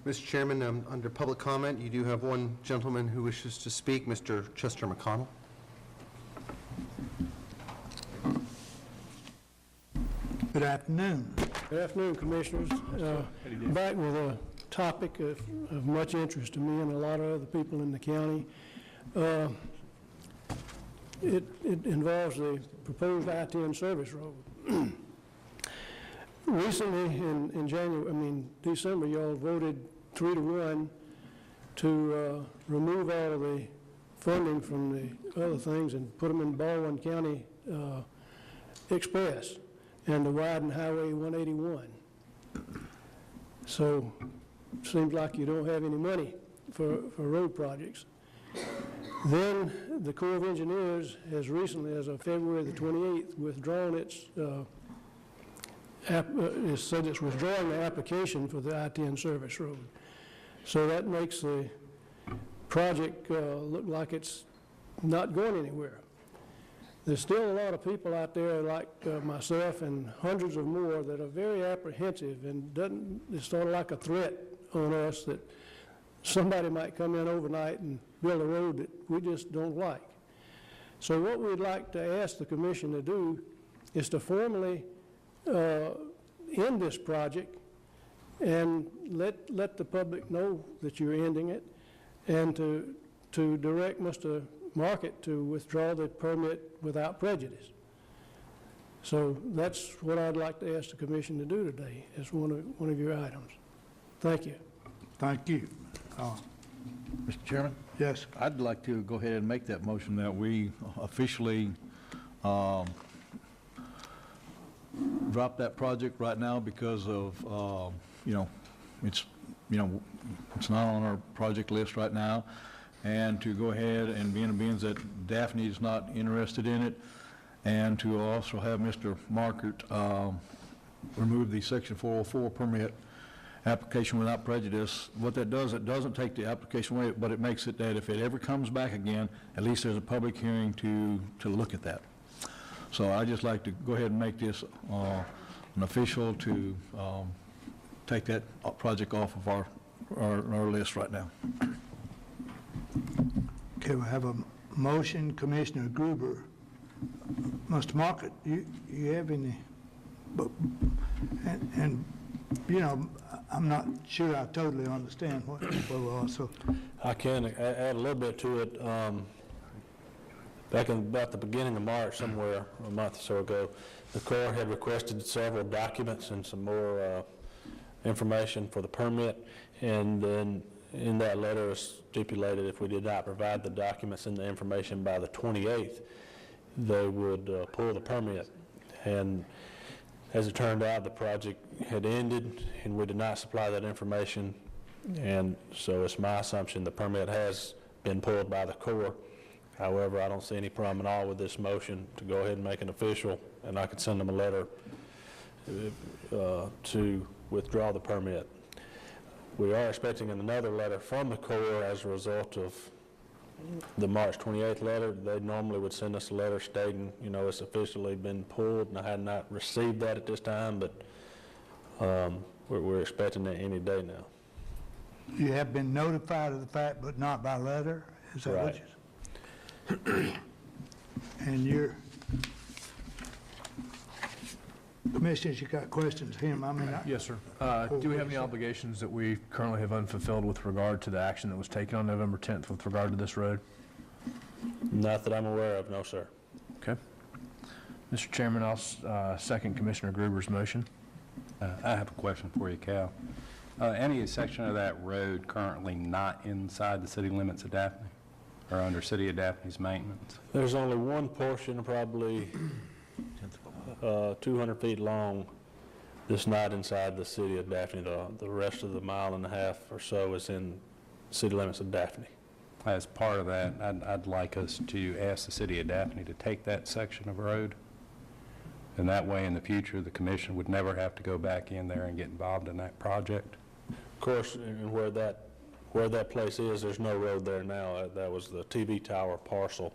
Mr. Chairman, under public comment, you do have one gentleman who wishes to speak, Mr. Chester McConnell. Good afternoon. Good afternoon, Commissioners. Back with a topic of much interest to me and a lot of other people in the county. It involves the proposed I-10 service road. Recently, in December, y'all voted 3-1 to remove all of the funding from the other things and put them in Baldwin County Express and to widen Highway 181. So, seems like you don't have any money for road projects. Then the Corps of Engineers has recently, as of February the 28th, withdrawn its it said it's withdrawing the application for the I-10 service road. So that makes the project look like it's not going anywhere. There's still a lot of people out there like myself and hundreds of more that are very apprehensive, and it's sort of like a threat on us that somebody might come in overnight and build a road that we just don't like. So what we'd like to ask the Commission to do is to formally end this project and let the public know that you're ending it, and to direct Mr. Market to withdraw the permit without prejudice. So that's what I'd like to ask the Commission to do today as one of your items. Thank you. Thank you. Mr. Chairman? Yes. I'd like to go ahead and make that motion that we officially drop that project right now because of, it's not on our project list right now, and to go ahead and being that Daphne is not interested in it, and to also have Mr. Markert remove the Section 404 permit application without prejudice. What that does, it doesn't take the application away, but it makes it that if it ever comes back again, at least there's a public hearing to look at that. So I'd just like to go ahead and make this an official to take that project off of our list right now. Okay, we have a motion, Commissioner Gruber. Mr. Market, you have any, and I'm not sure I totally understand what we are, so. I can add a little bit to it. Back in about the beginning of March, somewhere a month or so ago, the Corps had requested several documents and some more information for the permit, and then in that letter is stipulated if we did not provide the documents and the information by the 28th, they would pull the permit. And as it turned out, the project had ended and we did not supply that information, and so it's my assumption the permit has been pulled by the Corps. However, I don't see any problem at all with this motion to go ahead and make it official, and I could send them a letter to withdraw the permit. We are expecting another letter from the Corps as a result of the March 28th letter. They normally would send us a letter stating, it's officially been pulled, and I had not received that at this time, but we're expecting that any day now. You have been notified of the fact, but not by letter? Is that what you said? And you're, Commissioners, you got questions for him? Yes, sir. Do we have any obligations that we currently have unfulfilled with regard to the action that was taken on November 10th with regard to this road? Not that I'm aware of, no, sir. Okay. Mr. Chairman, I'll second Commissioner Gruber's motion. I have a question for you, Cal. Any section of that road currently not inside the city limits of Daphne or under City of Daphne's maintenance? There's only one portion, probably 200 feet long, that's not inside the city of Daphne. The rest of the 1.5 miles or so is in city limits of Daphne. As part of that, I'd like us to ask the City of Daphne to take that section of road, and that way in the future the Commission would never have to go back in there and get involved in that project. Of course, and where that place is, there's no road there now. That was the TV tower parcel,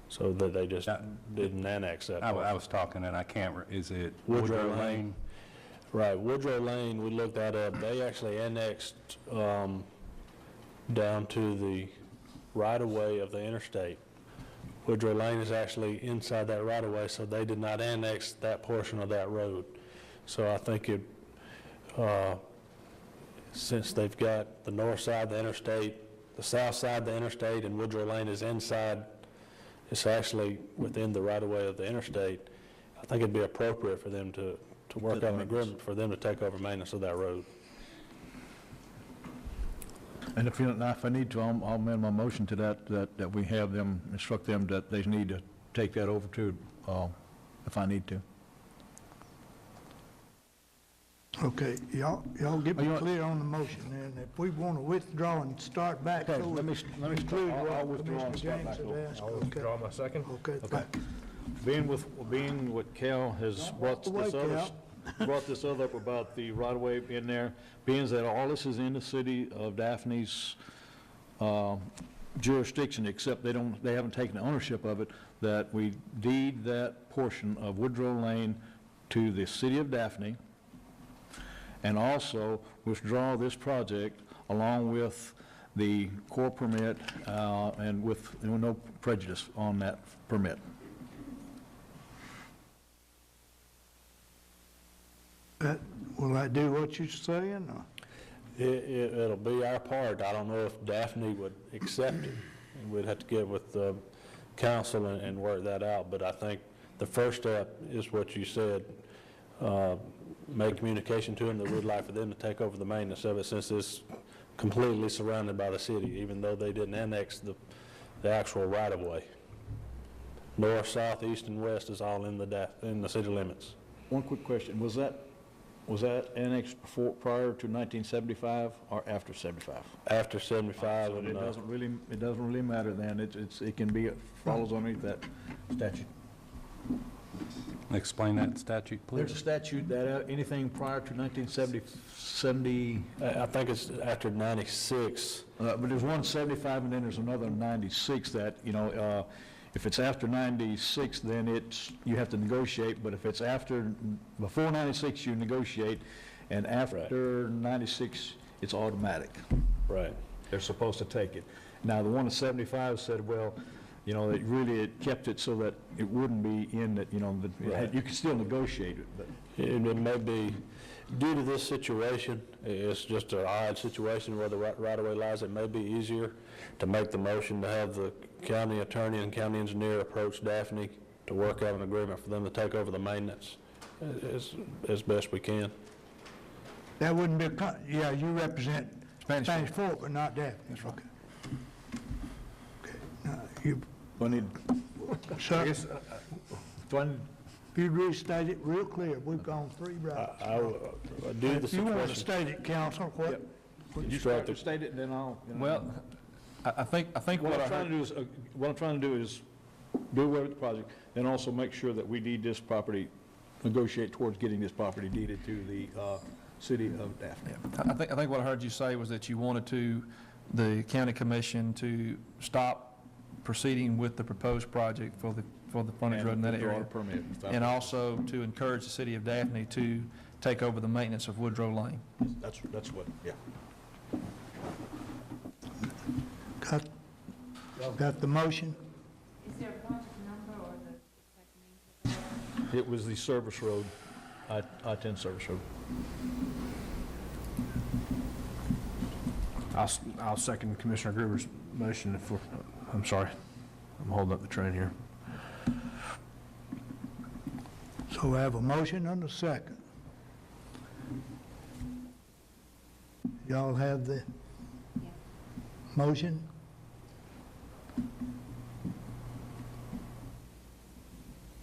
so that they just didn't annex that. I was talking, and I can't. Is it Woodrow Lane? Right, Woodrow Lane, we looked that up, they actually annexed down to the right-of-way of the interstate. Woodrow Lane is actually inside that right-of-way, so they did not annex that portion of that road. So I think it, since they've got the north side of the interstate, the south side of the interstate, and Woodrow Lane is inside, it's actually within the right-of-way of the interstate, I think it'd be appropriate for them to work out an agreement for them to take over maintenance of that road. And if I need to, I'll amend my motion to that we have them, instruct them that they need to take that over too, if I need to. Okay, y'all get me clear on the motion, and if we want to withdraw and start back, Okay, so let me include I'll what withdraw and Commissioner start back James over. had asked. I'll Okay, withdraw my second. okay, thank you. Being what Cal has brought the way, this other up about the right-of-way in there, being that all this is in the city of Daphne's jurisdiction, except they haven't taken ownership of it, that we deed that portion of Woodrow Lane to the city of Daphne, and also withdraw this project along with the core permit, and with no prejudice on that permit. Will that do what you're saying, or? It'll be our part. I don't know if Daphne would accept it. And we'd have to get with the council and work that out. But I think the first step is what you said, make communication to them that we'd like for them to take over the maintenance of it, since it's completely surrounded by the city, even though they didn't annex the actual right-of-way. North, south, east, and west is all in the city limits. One quick question, was that annexed prior to 1975 or after 75? After 75, So and, it doesn't really matter then, it can be, it follows underneath that statute. Explain that statute, There's a please. statute that anything prior to 1970, I think it's after 96. but there's one 75 and then there's another 96 that, if it's after 96, then you have to negotiate, but if it's before 96, you negotiate, and after 96, it's automatic. Right. They're supposed to take it. Now, the one at 75 said, well, it kept it so that it wouldn't be in that, Right. you could still negotiate it, but. It may be, due to this situation, it's just an odd situation where the right-of-way lies, it may be easier to make the motion to have the county attorney and county engineer approach Daphne to work out an agreement for them to take over the maintenance as best we can. That wouldn't be, yeah, you represent Spanish Fork, but not Daphne. That's okay. Okay, now, sir, if you'd restate it real clear, we've gone 3 routes. Due to the If you want to situation, state it, counsel, what? You start to state it, and then I'll. Well, I think What what I I'm trying heard, to do is do away with the project, and also make sure that we deed this property, negotiate towards getting this property deeded to the city of Daphne. I think what I heard you say was that you wanted the county commission to stop proceeding with the proposed project for the frontage road in that withdraw area. the permit. And also to encourage the city of Daphne to take over the maintenance of Woodrow Lane. That's what, yeah. Got the motion? Is there a project number or the exact name? It was the service road, I-10 service road. I'll second Commissioner Gruber's motion I'm sorry, I'm holding up the train here. So we have a motion and a second. Y'all have the motion?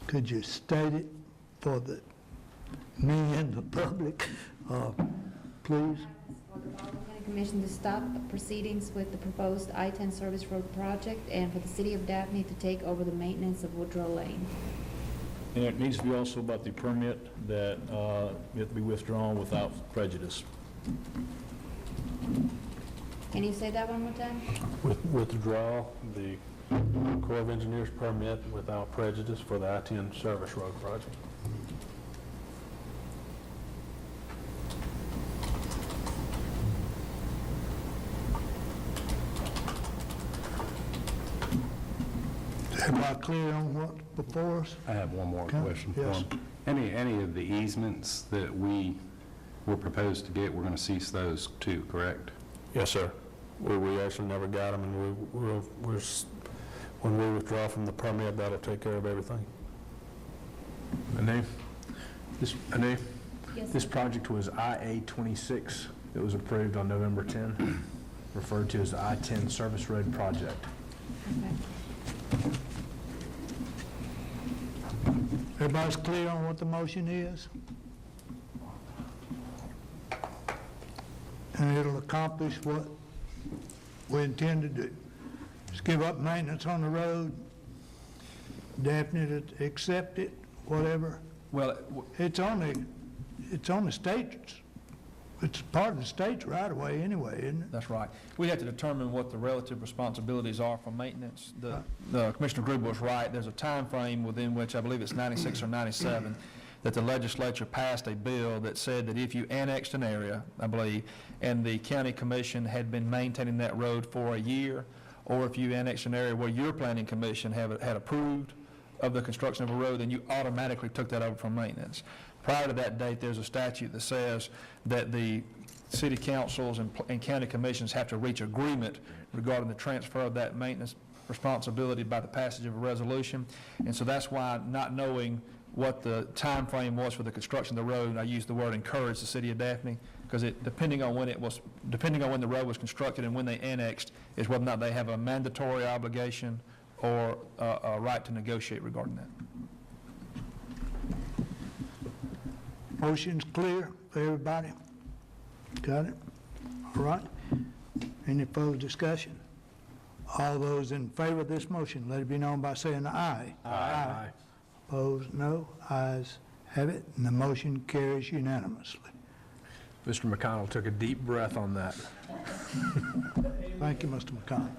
Could you state it for me and the public, please? For the Baldwin County Commission to stop proceedings with the proposed I-10 Service Road project and for the city of Daphne to take over the maintenance of Woodrow Lane. And it needs to be also about the permit that it have to be withdrawn without prejudice. Can you say that one more time? withdraw the Corps of Engineers permit without prejudice for the I-10 service road project. Everybody clear on what's before us? I have one more Okay, question for yes. him. Any of the easements that we were proposed to get, we're going to cease those too, correct? Yes, sir. We actually never got them, and when we withdraw from the permit, that'll take care of everything. Anu? Anu? Yes, This sir. project was IA-26. It was approved on November 10, referred to as the I-10 Service Road Project. Okay. Everybody's clear on what the motion is? And it'll accomplish what we intend to do. Just give up maintenance on the road, Daphne to accept it, whatever. Well, It's on the state's, it's part of the state's right of way anyway, isn't it? that's right. We have to determine what the relative responsibilities are for maintenance. The Commissioner Grube was right. There's a time frame within which, I believe it's 96 or 97, that the legislature passed a bill that said that if you annexed an area, I believe, and the county commission had been maintaining that road for a year, or if you annexed an area where your planning commission had approved of the construction of a road, then you automatically took that over from maintenance. Prior to that date, there's a statute that says that the city councils and county commissions have to reach agreement regarding the transfer of that maintenance responsibility by the passage of a resolution. And so that's why, not knowing what the time frame was for the construction of the road, I used the word encourage the city of Daphne, because depending on when the road was constructed and when they annexed, is whether or not they have a mandatory obligation or a right to negotiate regarding that. Motion's clear for everybody? Got it? All right. Any further discussion? All those in favor of this motion, let it be known by saying aye. Aye. Opposed, no. Ayes have it, and the motion carries unanimously. Mr. McConnell took a deep breath on that. Thank you, Mr. McConnell.